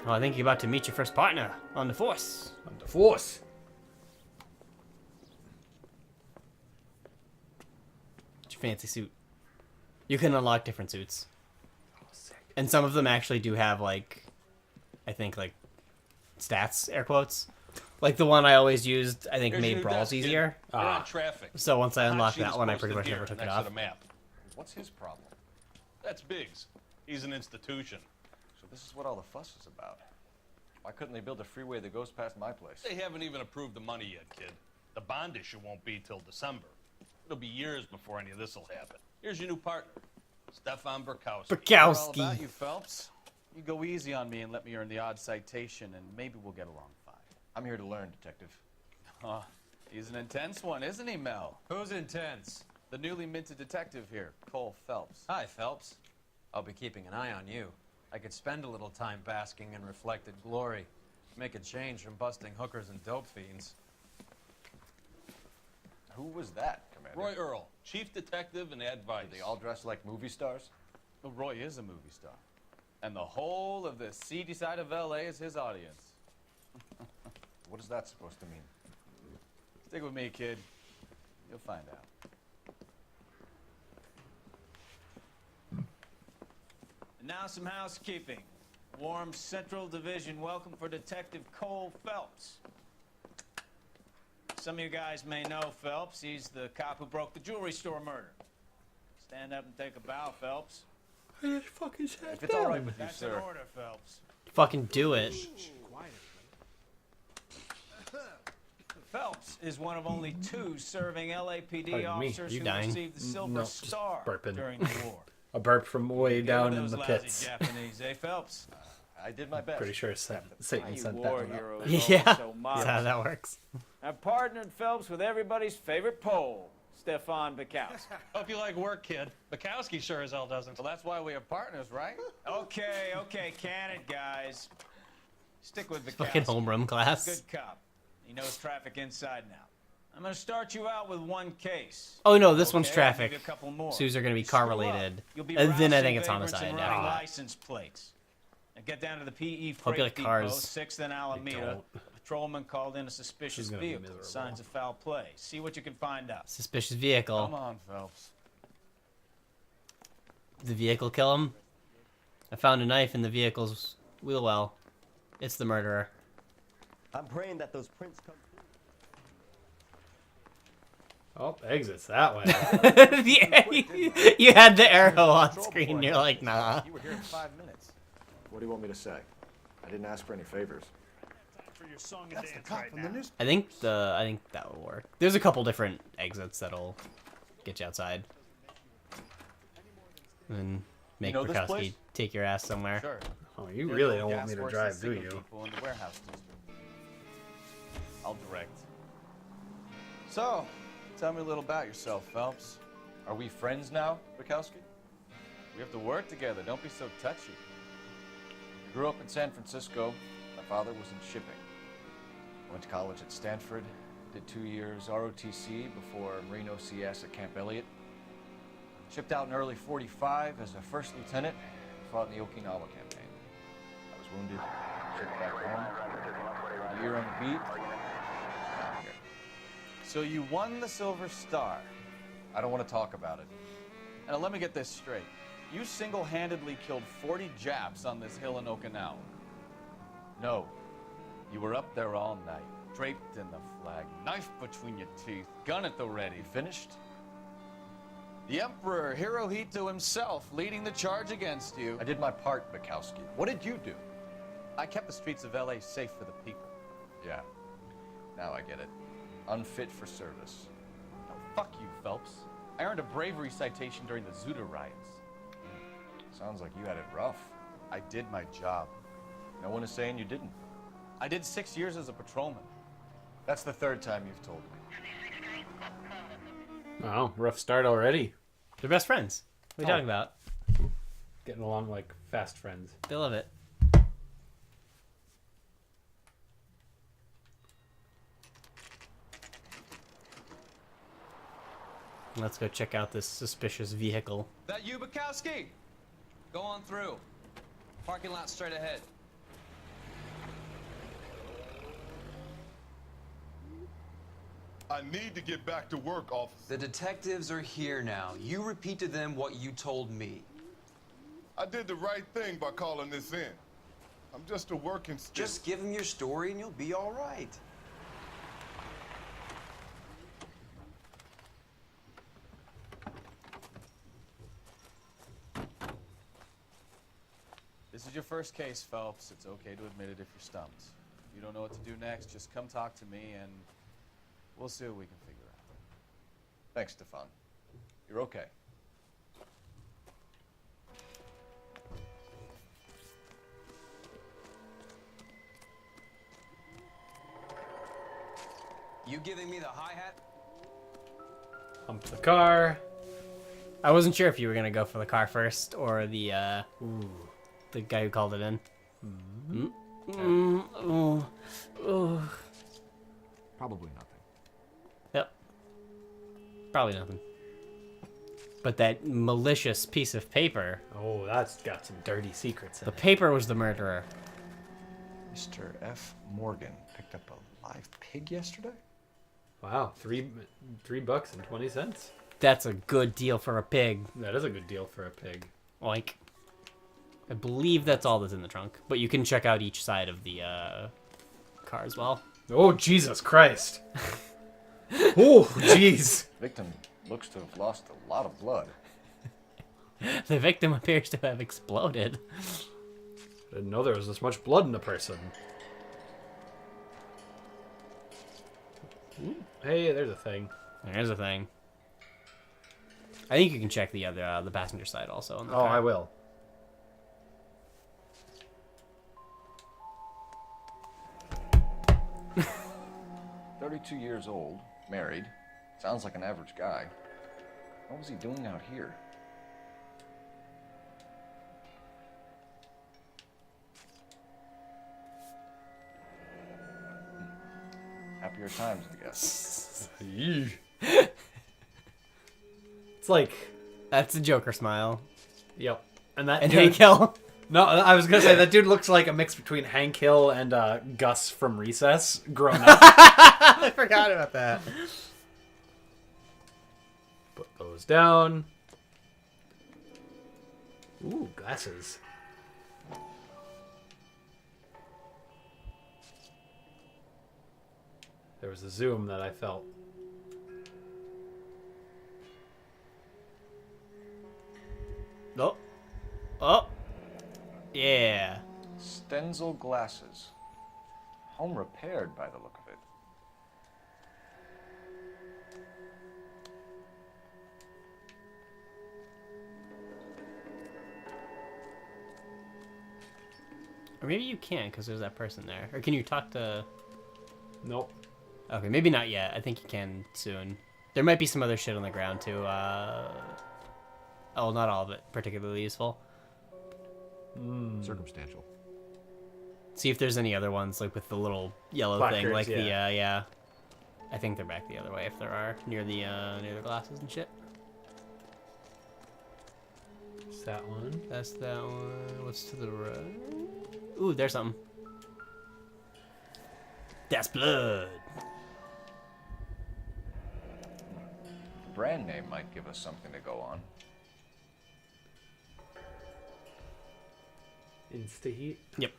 Well, I think you're about to meet your first partner on the force. On the force. It's your fancy suit. You can unlock different suits. Oh, sick. And some of them actually do have, like, I think, like, stats, air quotes. Like the one I always used, I think, made brawls easier. You're on traffic. So once I unlocked Hot sheet that is one, I pretty posted much never here, took it next off. to the map. What's his problem? That's Biggs. He's an institution. So this is what all the fuss is about. Why couldn't they build a freeway that goes past my place? They haven't even approved the money yet, kid. The bond issue won't be till December. It'll be years before any of this will happen. Here's your new partner, Stefan Burkowski. All about you, Phelps. You go easy on me and let me earn the odd citation, and maybe we'll get along fine. I'm here to learn, Detective. Oh, he's an intense one, isn't he, Mel? Who's intense? The newly minted detective here, Cole Phelps. Hi, Phelps. I'll be keeping an eye on you. I could spend a little time basking in reflected glory. Make a change from busting hookers and dope fiends. Who was that, Commander? Roy Earl, chief detective and advice. They all dress like movie stars? Well, Roy is a movie star. And the whole of the seedy side of L.A. is his audience. What is that supposed to mean? Stick with me, kid. You'll find out. And now some housekeeping. Warm Central Division welcome for Detective Cole Phelps. Some of you guys may know Phelps. He's the cop who broke the jewelry store murder. Stand up and take a bow, Phelps. I just fucking said If it's all right with you, That's sir. an order, Phelps. Fucking do it. Phelps is one of only 2 serving LAPD Pardon me, officers you who dying? received the Silver No, just Star burping. during the war. A burp from way down in Those the lousy pits. Japanese, eh, Phelps? I did my best. Pretty sure Satan You sent that war one out. heroes Yeah, always so that's modest. how that works. I've partnered Phelps with everybody's favorite Pole, Stefan Burkowski. Hope you like work, kid. Bukowski sure as hell doesn't. Well, that's why we are partners, right? Okay, can it, guys. Stick with Burkowski. Fucking homeroom class. Good cop. He knows traffic inside now. I'm gonna start you out with one case. Oh no, this one's Okay, I'll give traffic. you a couple more. Sues are gonna be car Screw up, related. you'll be And then I rousing think it's vagrants homicide and after running that. license plates. Now get down to the PE Hope you freight like depot, cars. 6th and Alameda. don't. A patrolman called in a suspicious She's gonna be vehicle. miserable. Signs of foul play. See what you can find out. Suspicious Come vehicle. on, Phelps. The vehicle kill him? I found a knife in the vehicle's wheel well. It's the murderer. I'm praying that those prints come through. Oh, exits that way. You had the arrow on screen. You're like, nah. You were here in 5 minutes. What do you want me to say? I didn't ask for any favors. That's the cop from the news. I think that will work. There's a couple different exits that'll get you outside. And make You know this Burkowski place? take your ass somewhere. Sure. Oh, you There's really no don't want gas me to works drive, and do signal you? people in the warehouse district. I'll direct. So, tell me a little about yourself, Phelps. Are we friends now, Bukowski? We have to work together. Don't be so touchy. I grew up in San Francisco. My father was in shipping. I went to college at Stanford, did 2 years ROTC before Marine OCS at Camp Elliott. Shipped out in early 45 as a first lieutenant, fought in the Okinawa campaign. I was wounded, shipped back home, a year on the beat, now I'm here. So you won the Silver Star. I don't want to talk about it. And let me get this straight. You single-handedly killed 40 Japs on this hill in Okinawa. No, You were up there all night, draped in the flag, knife between your teeth, gun at the ready. you finished? The Emperor Hirohito himself leading the charge against you. I did my part, Bukowski. What did you do? I kept the streets of LA safe for the people. Yeah, now I get it. Unfit for service. No, fuck you, Phelps. I earned a bravery citation during the Zuda riots. Sounds like you had it rough. I did my job. No one is saying you didn't. I did 6 years as a patrolman. That's the 3rd time you've told me. Oh, rough start already. They're best friends. What are you Oh. talking about? Getting along like fast friends. They love it. Let's go check out this suspicious vehicle. That you, Bukowski? Go on through. Parking lot straight ahead. I need to get back to work, officer. The detectives are here now. You repeat to them what you told me. I did the right thing by calling this in. I'm just a working student. Just give them your story and you'll be all right. This is your first case, Phelps. It's okay to admit it if you're stumped. If you don't know what to do next, just come talk to me and we'll see what we can figure out. Thanks, Stefan. You're okay. You giving me the hi-hat? Hump the car. I wasn't sure if you were gonna go for the car first or the guy who called it in. Probably nothing. Yep. Probably nothing. But that malicious piece of paper. Oh, that's got some dirty secrets in The it. paper was the murderer. Mr. F. Morgan picked up a live pig yesterday? Wow, $3.20. That's a good deal for a pig. That is a good deal for a pig. Like, I believe that's all that's in the trunk. But you can check out each side of the car as well. Oh, Jesus Christ. Oh, jeez. Victim looks to have lost a lot of blood. The victim appears to have exploded. I didn't know there was this much blood in a person. Ooh, hey, there's a thing. There's a thing. I think you can check the other, the passenger side also. On the Oh, car. I will. "32 years old, married, sounds like an average guy. What was he doing out here?" Happier times, I guess. It's like, That's a Joker smile. yep. And that And dude, Hank Hill. No, I was gonna say that dude looks like a mix between Hank Hill and Gus from Recess, grown up. I forgot about that. Put those down. Ooh, glasses. There was a zoom that I felt. Oh. Oh. Yeah. Stenzel glasses. Home repaired by the look of it. Or maybe you can, because there's that person there. Or can you talk to... Nope. Okay, maybe not yet. I think you can soon. There might be some other shit on the ground, too. Oh, not all of it particularly useful. Circumstantial. See if there's any other ones, like with the little yellow thing. Placards, Like the, yeah. yeah. I think they're back the other way if there are, near the glasses and shit. It's that one. That's that one. What's to the right? Ooh, there's something. That's blood. The brand name might give us something to go on. Insta-heat. Yep.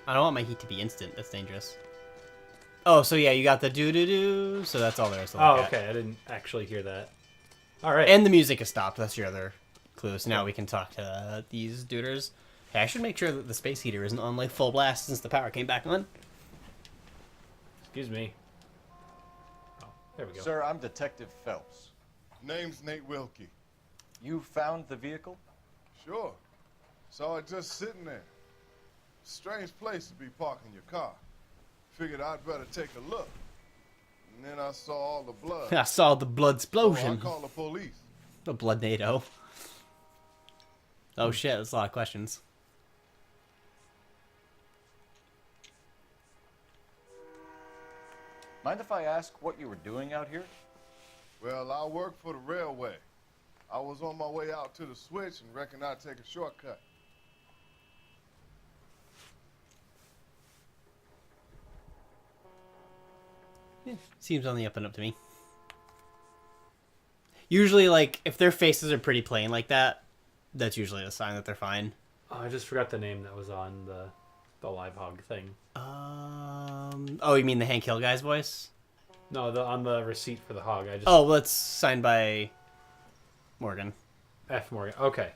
I don't want my heat to be instant. That's dangerous. Oh, so yeah, you got the doo-doo-doo. So that's all there is to look Oh, at. okay. I didn't actually hear that. All right. And the music has stopped. That's your other clue. So now we can talk to these duders. Hey, I should make sure that the space heater isn't on like full blast since the power came back on. Excuse me. Oh, there we go. Sir, I'm Detective Phelps. Name's Nate Wilkie. You found the vehicle? Sure. Saw it just sitting there. Strange place to be parking your car. Figured I'd better take a look. And then I saw all the blood. I saw the blood So I explosion. called the police. The blood NATO. Oh shit, that's a lot of questions. Mind if I ask what you were doing out here? Well, I work for the railway. I was on my way out to the switch and reckoned I'd take a shortcut. Seems on the up and up to me. Usually, like, if their faces are pretty plain like that, that's usually a sign that they're fine. Oh, I just forgot the name that was on the live hog thing. Oh, you mean the Hank Hill guy's voice? No, on the receipt for the hog. Oh, well, it's signed by Morgan. F. Morgan. Okay.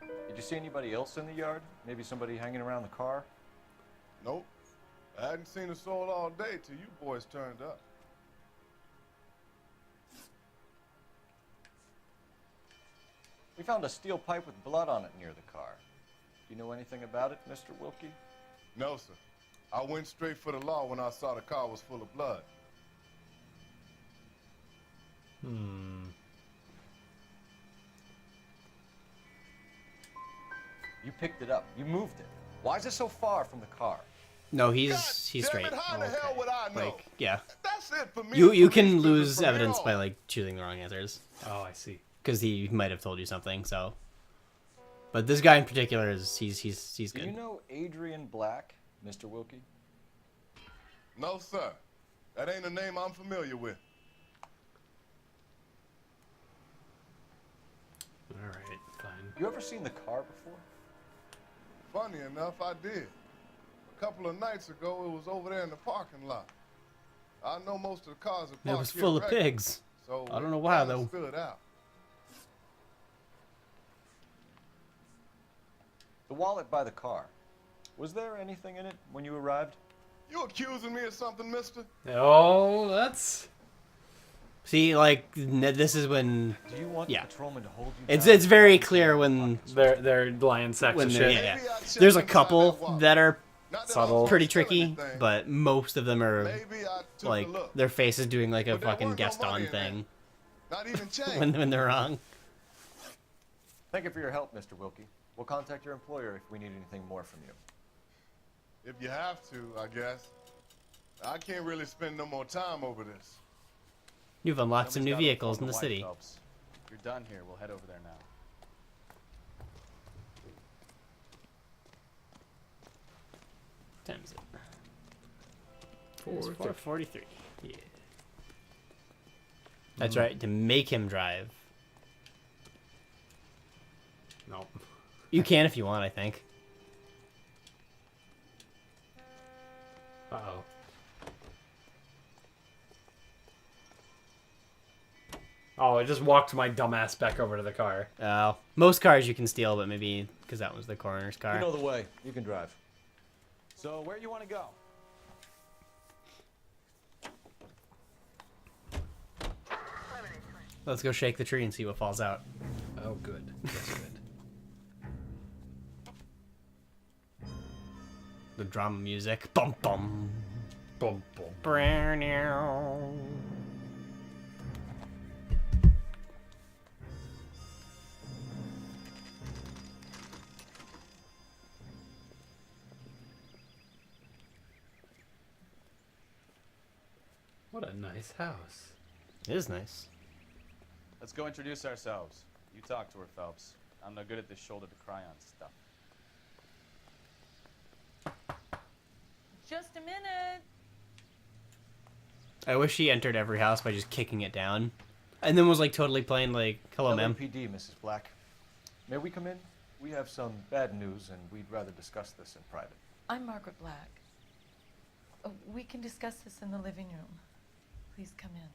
Did you see anybody else in the yard? Maybe somebody hanging around the car? Nope. I hadn't seen a soul all day till you boys turned up. We found a steel pipe with blood on it near the car. Do you know anything about it, Mr. Wilkie? No, sir. I went straight for the law when I saw the car was full of blood. You picked it up. You moved it. Why is it so far from the car? No, he's God straight. damn it, how the hell would I know? Like, yeah. That's it for me. You can lose evidence by, like, choosing the wrong answers. Oh, I see. Because he might have told you something, so. But this guy in particular he's Do good. you know Adrian Black, Mr. Wilkie? No, sir. That ain't a name I'm familiar with. All right, fine. You ever seen the car before? Funny enough, I did. A couple of nights ago, it was over there in the parking lot. I know most of the cars are parked It was here full of regular, pigs. so I don't know it why, kinda though. Stood out. The wallet by the car. Was there anything in it when you arrived? You accusing me of something, mister? Oh, that's... See, like, this is when Do you want Yeah. the patrolman to hold you it's down? very clear when They're lying sacks when of they're, shit. yeah. Maybe I checked There's a inside couple that wallet. that are Not that I Subtle. was pretty gonna steal tricky, anything. but most of them are Maybe I took a like look. their face is doing like a But there fucking weren't no guest money on in there. thing Not even change. when they're wrong. Thank you for your help, Mr. Wilkie. We'll contact your employer if we need anything more from you. If you have to, I guess. I can't really spend no more time over this. You've unlocked some new Somebody's gotta vehicles in inform the wife, city. Phelps. If you're done here, we'll head over there now. Times it. 4:43. 4:43. Yeah. That's right. To make him drive. No. You can if you want, I think. Uh-oh. Oh, I just walked my dumbass back over to the car. Most cars you can steal, but maybe because that was the coroner's car. You know the way. You can drive. So, where you want to go? Let's go shake the tree and see what falls out. Oh, good. That's good. The drama music. Bum bum. Boom, boom. Brand new. What a nice house. It is nice. Let's go introduce ourselves. You talk to her, Phelps. I'm no good at this shoulder to cry on stuff. Just a minute. I wish he entered every house by just kicking it down. And then was like totally playing like, hello ma'am. LAPD, Mrs. Black. May we come in? We have some bad news, and we'd rather discuss this in private. I'm Margaret Black. We can discuss this in the living room. Please come in.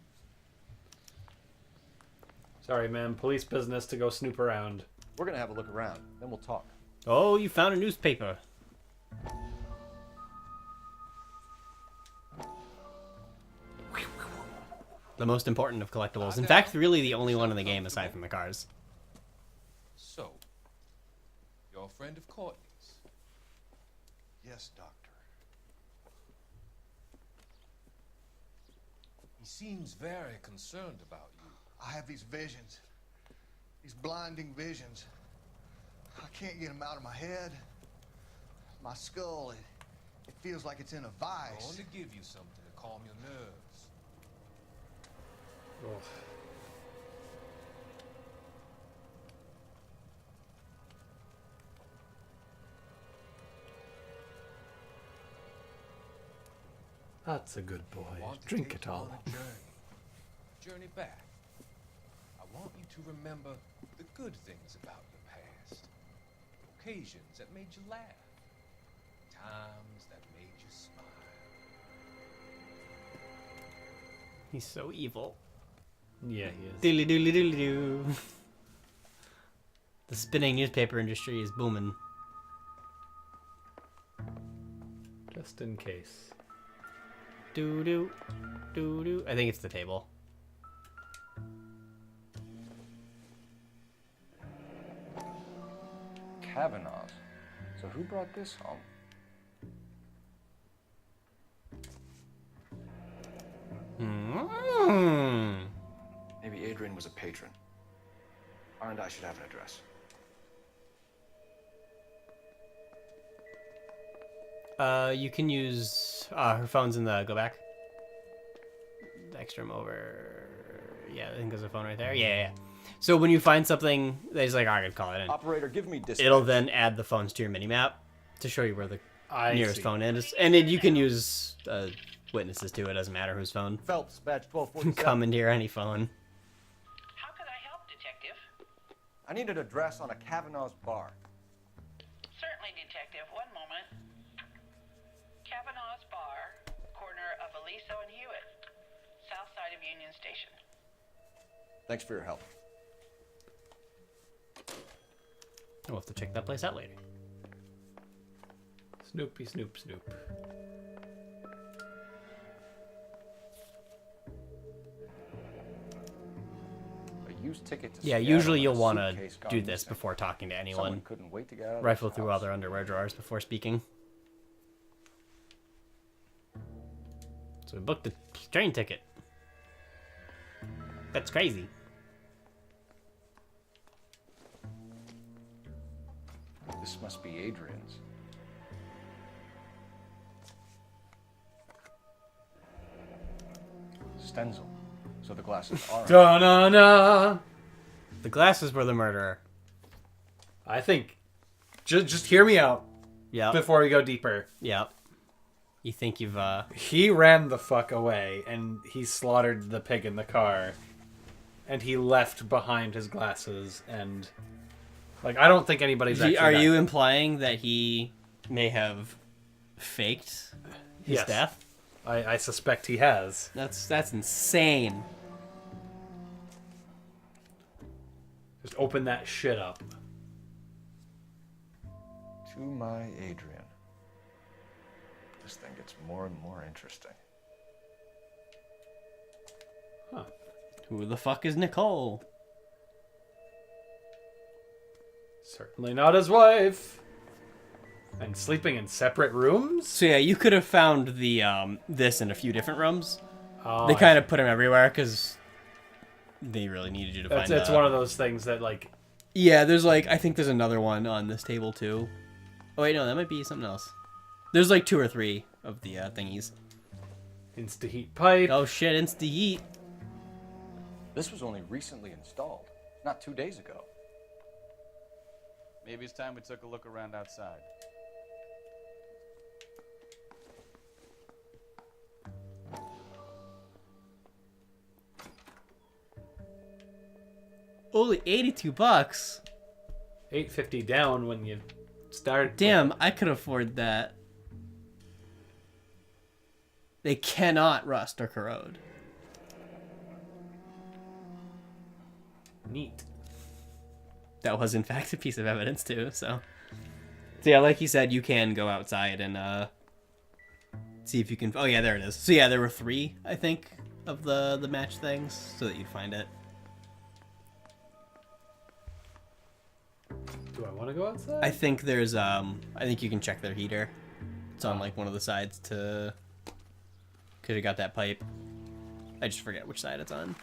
Sorry, ma'am. Police business to go snoop around. We're gonna have a look around, then we'll talk. Oh, you found a newspaper. The most important of collectibles. In fact, really the only one in the game aside from the cars. So, you're a friend of Courtney's? Yes, Doctor. He seems very concerned about you. I have these visions. These blinding visions. I can't get them out of my head. My skull, it feels like it's in a I vice. want to give you something to calm your nerves. Ugh. That's a good boy. I want to Drink take it you all. on a journey back. I want you to remember the good things about your past. Occasions that made you laugh. Times that made you smile. He's so evil. Yeah, he is. Doodly doodly doodly doo. The spinning newspaper industry is booming. Just in case. Doo doo. Doo doo. I think it's the table. Kavanaugh's. So who brought this home? Maybe Adrian was a patron. And I should have an address. You can use her phone's in the go back. Next room over. Yeah, I think there's a phone right there. Yeah. So when you find something that is like, I could call it in. Operator, give me dispatch. It'll then add the phones to your mini map to show you where the nearest phone is, and you can use witnesses too. It doesn't matter whose phone. Phelps, badge 1247. Commandeer any phone. How can I help, Detective? I need an address on a Kavanaugh's bar. Certainly, Detective. One moment. Kavanaugh's Bar, corner of Aliso and Hewitt, south side of Union Station. Thanks for your help. We'll have to check that place out later. Snoopy, Snoop, Snoop. A used ticket to Yeah, Seattle usually and a you'll want to suitcase gone do this missing. before talking to anyone. Someone couldn't wait to get out of Rifle this through house. all their underwear drawers before speaking. So we booked a train ticket. That's crazy. This must be Adrian's. Stenzel. So the glasses are. Da-na-na! The glasses were the murderer. I think. Just hear me out. Yeah. Before we go deeper. Yep. You think you've He ran the fuck away and he slaughtered the pig in the car. And he left behind his glasses and like I don't think anybody's actually Are you implying that he may have faked his Yes. death? I suspect he has. That's insane. Just open that shit up. To my Adrian. This thing gets more and more interesting. Huh. Who the fuck is Nicole? Certainly not his wife. And sleeping in separate rooms? So yeah, you could have found the this in a few different rooms. Oh, They kind of put them everywhere because they really needed you to find. It's one of those things that like. Yeah, there's like I think there's another one on this table too. Oh wait, no, that might be something else. There's like 2 or 3 of the thingies. Insta-heat pipe. Oh shit, Insta-heat. This was only recently installed, not 2 days ago. Maybe it's time we took a look around outside. Only $82. $8.50 down when you start. Damn, I could afford that. They cannot rust or corrode. Neat. That was in fact a piece of evidence too, so yeah, like you said, you can go outside and see if you can. Oh yeah, there it is. So yeah, there were 3, I think, of the match things, so that you'd find it. Do I want to go outside? I think there's I think you can check their heater. It's on like one of the sides to. Could have got that pipe. I just forget which side it's on.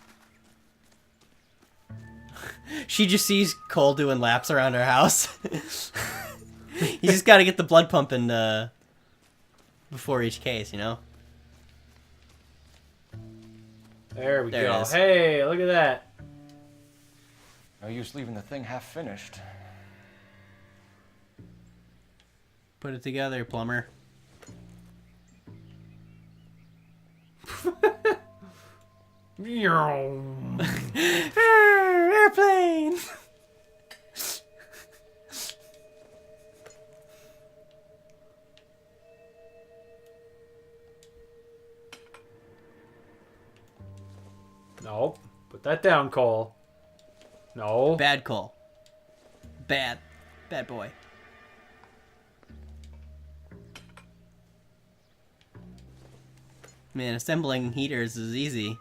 She just sees Cole doing laps around her house. You just got to get the blood pumping before each case, you know? There we There it go. is. Hey, look at that. No use leaving the thing half finished. Put it together, plumber. Airplane. No. Put that down, Cole. No. Bad Cole. Bad boy. Man, assembling heaters is easy.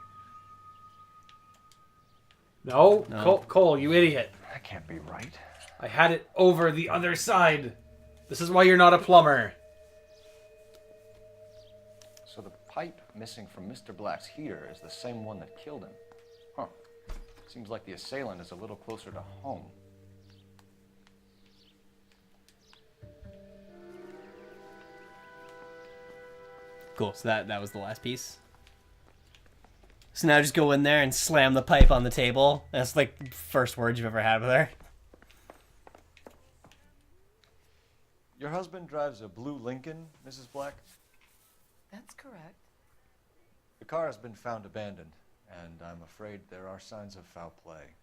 No. No. Cole, you idiot. That can't be right. I had it over the other side. This is why you're not a plumber. So the pipe missing from Mr. Black's heater is the same one that killed him. Huh. Seems like the assailant is a little closer to home. Cool, so that was the last piece. So now just go in there and slam the pipe on the table. That's like the first words you've ever had with her. Your husband drives a blue Lincoln, Mrs. Black? That's correct. The car has been found abandoned, and I'm afraid there are signs of foul play.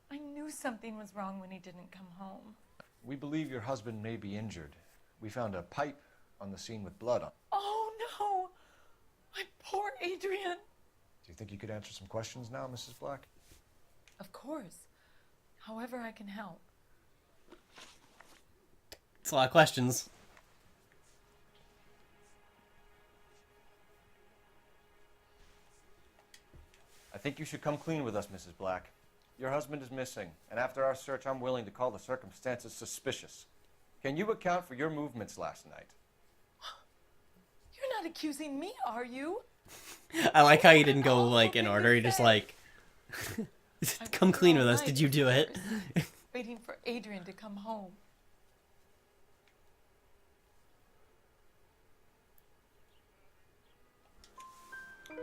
I knew something was wrong when he didn't come home. We believe your husband may be injured. We found a pipe on the scene with blood on. Oh no! My poor Adrian! Do you think you could answer some questions now, Mrs. Black? Of course. However I can help. It's a lot of questions. I think you should come clean with us, Mrs. Black. Your husband is missing, and after our search, I'm willing to call the circumstances suspicious. Can you account for your movements last night? You're not accusing me, are you? I like how you didn't go like in order. You just like come clean with us. Did you do it? Waiting for Adrian to come home.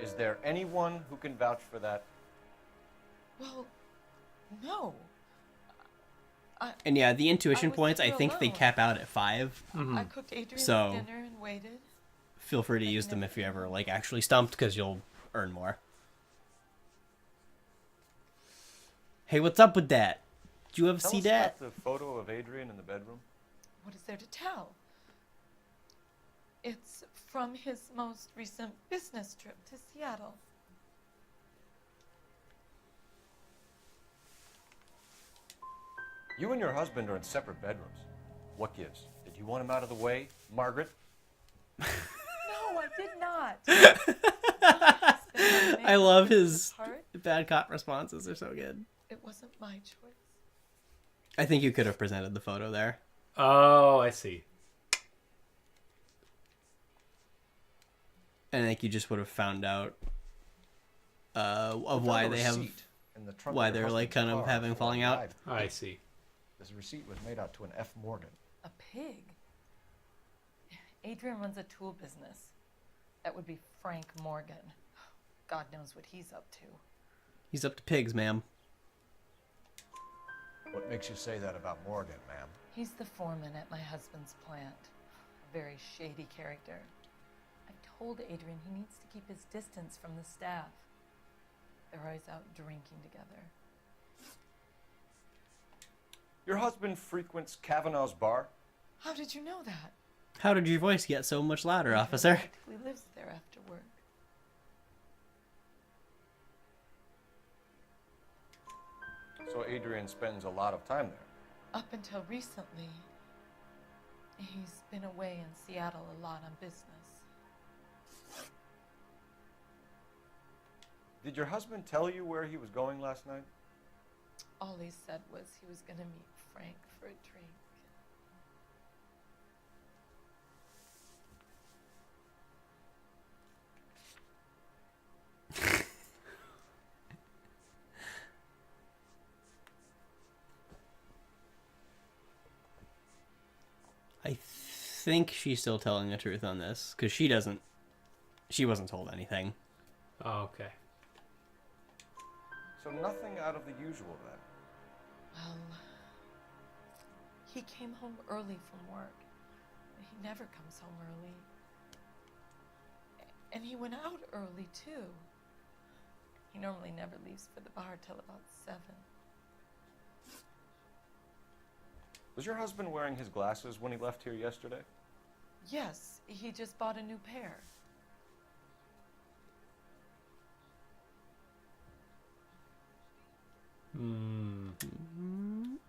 Is there anyone who can vouch for that? Well, no. And yeah, the intuition was points, I here think they alone. cap out at 5. I cooked Adrian's So dinner and waited. feel free to use them if you ever like actually stumped, because you'll earn more. Hey, what's up with that? Did you ever Tell see us that? about the photo of Adrian in the bedroom. What is there to tell? It's from his most recent business trip to Seattle. You and your husband are in separate bedrooms. What gives? Did you want him out of the way, Margaret? No, I did not. I love his Apart. bad cop responses. They're so good. It wasn't my choice. I think you could have presented the photo there. Oh, I see. And I think you just would have found out of We why found a they have, receipt in the trunk why of your they're like husband's kind of car having before falling he out. died. I see. This receipt was made out to an F. Morgan. A pig? Adrian runs a tool business. That would be Frank Morgan. God knows what he's up to. He's up to pigs, ma'am. What makes you say that about Morgan, ma'am? He's the foreman at my husband's plant. A very shady character. I told Adrian he needs to keep his distance from the staff. They're always out drinking together. Your husband frequents Kavanaugh's bar? How did you know that? How did your voice get so much louder, Adrian officer? practically lives there after work. So Adrian spends a lot of time there. Up until recently, he's been away in Seattle a lot on business. Did your husband tell you where he was going last night? All he said was he was going to meet Frank for a drink. I think she's still telling the truth on this, because she wasn't told anything. Oh, okay. So nothing out of the usual then. Well, he came home early from work. He never comes home early. And he went out early, too. He normally never leaves for the bar till about 7. Was your husband wearing his glasses when he left here yesterday? Yes, he just bought a new pair.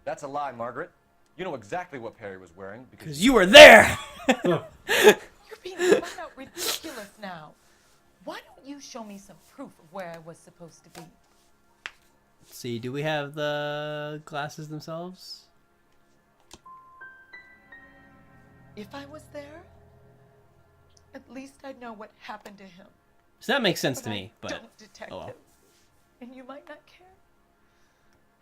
That's a lie, Margaret. You know exactly what pair he was wearing because you were there. You're being flat out ridiculous now. Why don't you show me some proof of where I was supposed to be? Let's see, do we have the glasses themselves? If I was there, at least I'd know what happened to him. So that makes sense to I me, but don't, detective. oh well. And you might not care,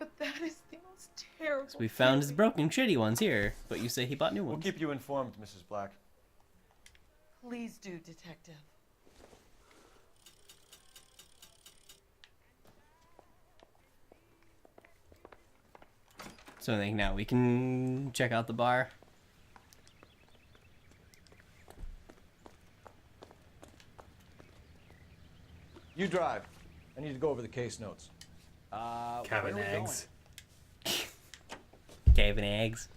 but that is the most terrible. So we found his broken, shitty ones here, but you say he bought new ones. We'll keep you informed, Mrs. Black. Please do, detective. So I think now we can check out the bar. You drive. I need to go over the case notes. Cabin eggs. Cabin eggs.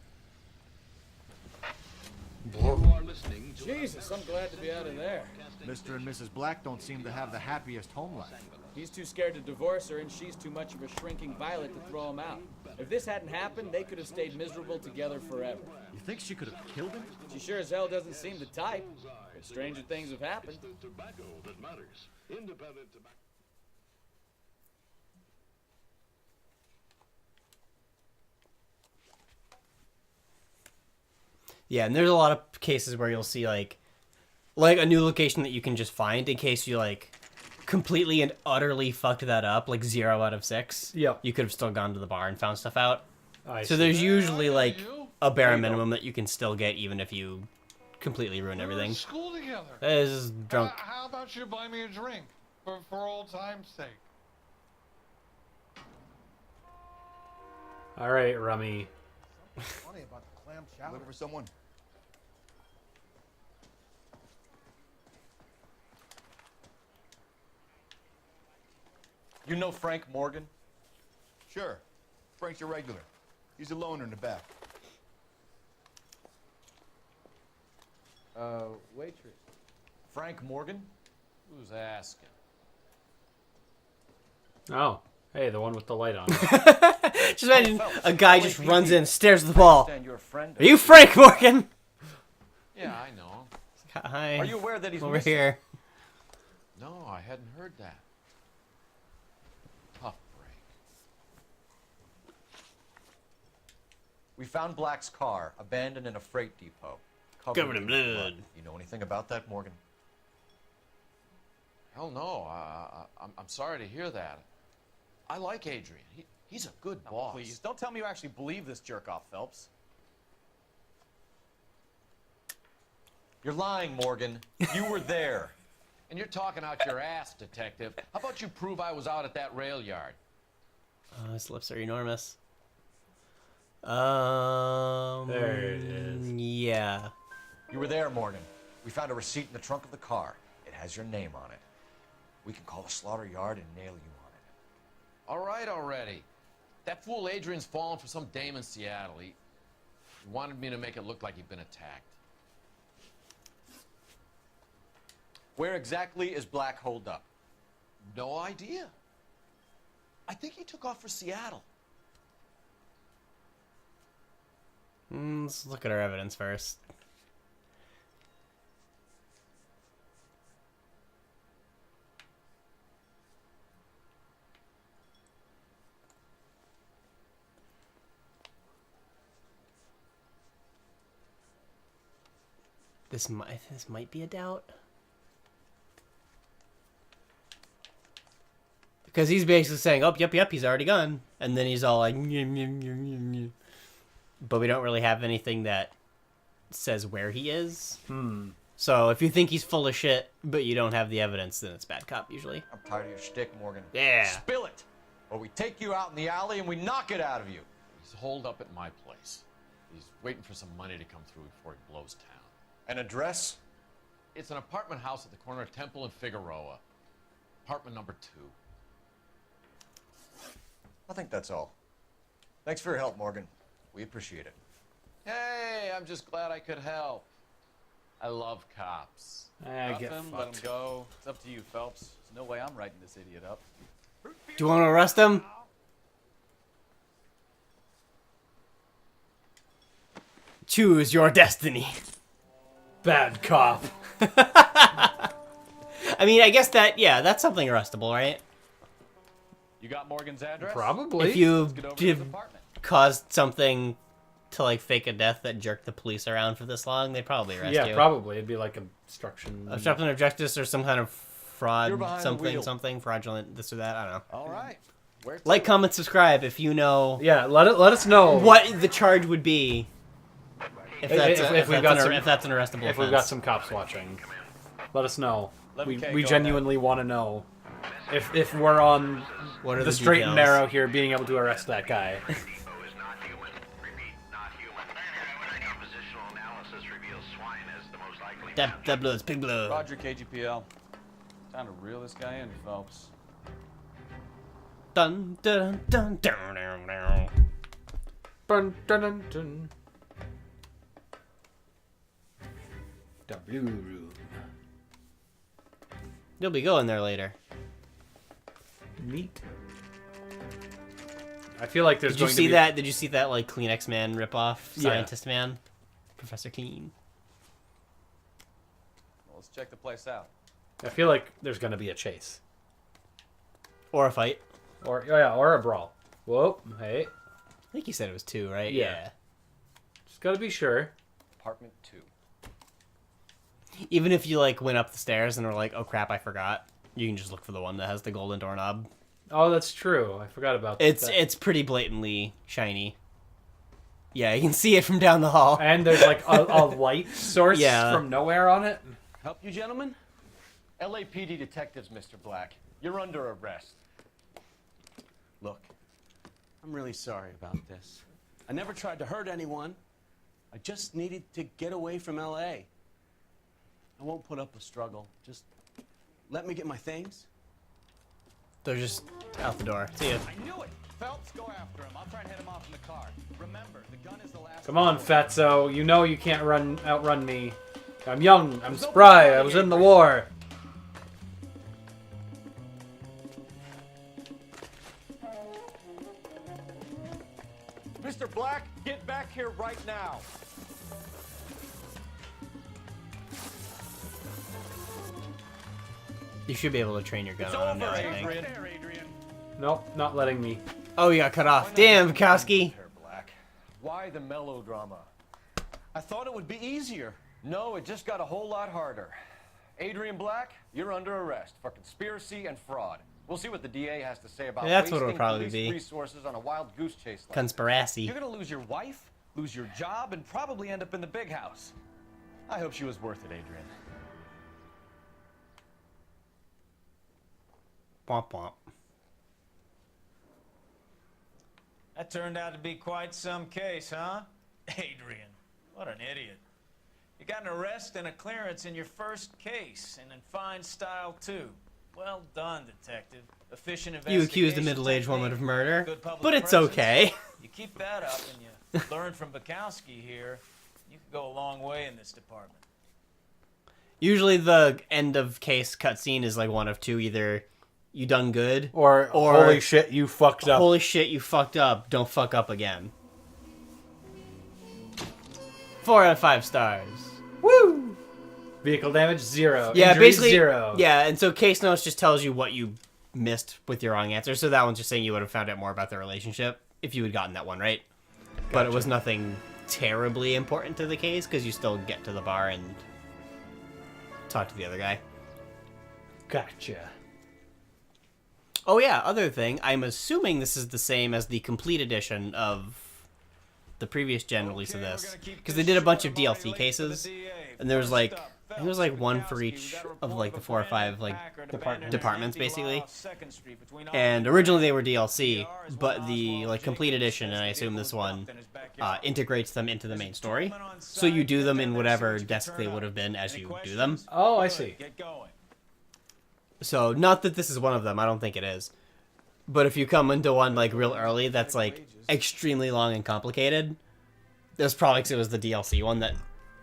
Jesus, I'm glad to be out of there. Mr. and Mrs. Black don't seem to have the happiest home life. He's too scared to divorce her, and she's too much of a shrinking violet to throw him out. If this hadn't happened, they could have stayed miserable together forever. You think she could have killed him? She sure as hell doesn't seem the type. But stranger things have happened. Yeah, and there's a lot of cases where you'll see like a new location that you can just find in case you like completely and utterly fucked that up, like 0 out of 6. Yep. You could have still gone to the bar and found stuff out. I so see. there's usually like a bare minimum that you can still get even if you completely ruin everything. School together. That is drunk. How about you buy me a drink for old time's sake? All right, Rummy. Funny about the clam chowder. Looking for someone? You know Frank Morgan? Sure. Frank's your regular. He's a loner in the back. Waitress. Frank Morgan? Who's asking? Oh, hey, the one with the light on. Just imagine a guy just runs in, stares at the wall. You're a friend. Are you Frank Morgan? Yeah, I know. Hi. Are you aware that he's over missing? here? No, I hadn't heard that. Tough break. We found Black's car, abandoned in a freight depot. Covered in blood. You know anything about that, Morgan? Hell no. I'm sorry to hear that. I like Adrian. He's a good boss. Please, don't tell me you actually believe this jerk-off, Phelps. You're lying, Morgan. You were there. And you're talking out your ass, detective. How about you prove I was out at that rail yard? His lips are enormous. There it is. Yeah. You were there, Morgan. We found a receipt in the trunk of the car. It has your name on it. We can call the slaughter yard and nail you on it. All right already. That fool Adrian's fallen for some dame in Seattle. He wanted me to make it look like he'd been attacked. Where exactly is Black holed up? No idea. I think he took off for Seattle. Let's look at our evidence first. This might be a doubt. Because he's basically saying, oh, yep, he's already gone. And then he's all like, nyeh, nyeh, nyeh, nyeh, nyeh. But we don't really have anything that says where he is. So if you think he's full of shit, but you don't have the evidence, then it's bad cop, usually. I'm tired of your shtick, Morgan. Yeah. Spill it! Or we take you out in the alley and we knock it out of you. He's holed up at my place. He's waiting for some money to come through before he blows town. An address? It's an apartment house at the corner of Temple and Figueroa. Apartment number 2. I think that's all. Thanks for your help, Morgan. We appreciate it. Hey, I'm just glad I could help. I love cops. Get Cuff him, let him fucked. go. It's up to you, Phelps. There's no way I'm writing this idiot up. Do you want to arrest him? Choose your destiny. Bad cop. I mean, I guess that's something arrestable, right? You got Morgan's address? Probably. If you Let's get over to his did apartment. caused something to like fake a death that jerked the police around for this long, they'd probably arrest you. Yeah, probably. It'd be like obstruction. Obstruction of justice or some kind of fraud, You're behind the wheel. something fraudulent, this or that. I don't know. All right. Where to? Like, comment, subscribe if you know. Yeah, let us know what the charge would be. If that's if we've got if that's an arrestable if offense. we've got some cops watching, let us know. 11K, We go genuinely want to know if we're on What are the the straight and details? narrow here, being able to arrest that guy. That blood's pig blood. Roger, KGPL. Time to reel this guy in, Phelps. Dun dun dun dun dun dun. Dun, dun, dun, dun. The blue room. You'll be going there later. Neat. I feel like there's Did you going see to be... that? Did you see that like Kleenex Man ripoff? Yeah. Scientist Man, Professor Clean. Well, let's check the place out. I feel like there's going to be a chase. Or a fight. Or a brawl. Whoa, hey. I think you said it was 2, right? Yeah. Just got to be sure. Apartment 2. Even if you like went up the stairs and were like, "Oh crap, I forgot," you can just look for the one that has the golden doorknob. Oh, that's true. I forgot about that. It's pretty blatantly shiny. Yeah, you can see it from down the hall. And there's like a light source Yeah. from nowhere on it. Help you, gentlemen? LAPD detectives, Mr. Black. You're under arrest. Look, I'm really sorry about this. I never tried to hurt anyone. I just needed to get away from LA. I won't put up a struggle. Just let me get my things. They're just out the door. See ya. I knew it! Phelps, go after him. I'll try and head him off in the car. Remember, the gun is the last... Come on, Fatso. You know you can't outrun me. I'm young. I'm spry. I was in the war. Mr. Black, get back here right now. You should be able to train your gun on him now, I think. Nope, not letting me. Oh, you got cut off. Damn, Bukowski. Black. Why the melodrama? I thought it would be easier. No, it just got a whole lot harder. Adrian Black, you're under arrest for conspiracy and fraud. We'll see what the DA has to say about That's what it'll wasting probably police be. resources on a wild goose chase. Like Conspiracy. You're gonna lose your wife, lose your job, and probably end up in the big house. I hope she was worth it, Adrian. Womp womp. That turned out to be quite some case, huh? Adrian, what an idiot. You got an arrest and a clearance in your first case, and in fine style, too. Well done, detective. Efficient You investigation. accused a middle-aged woman of murder, Good public but it's presence. okay. You keep that up and you learn from Bukowski here, you can go a long way in this department. Usually the end of case cutscene is like one of two. Either you done good, Or holy shit, you fucked up. Holy shit, you fucked up. Don't fuck up again. 4 out of 5 stars. Woo! Vehicle damage, 0. Yeah, Injuries, basically 0. Yeah, and so case notes just tells you what you missed with your wrong answer. So that one's just saying you would have found out more about the relationship if you had gotten that one right. But it was nothing terribly important to the case because you still get to the bar and talk to the other guy. Gotcha. Oh yeah, other thing. I'm assuming this is the same as the complete edition of the previous gen release of this, because they did a bunch of DLC cases, and there was like, I think it was like one for each of like the 4 or 5 like departments basically. And originally they were DLC, but the like complete edition, and I assume this one integrates them into the main story. So you do them in whatever desk they would have been as you do them. Oh, I see. So not that this is one of them. I don't think it is. But if you come into one like real early, that's like extremely long and complicated. That's probably because it was the DLC one that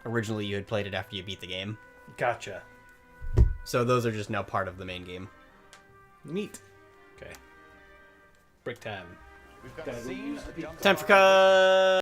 originally you had played it after you beat the game. Gotcha. So those are just now part of the main game. Neat. Okay. Break time. We've got scenes to Time for cut.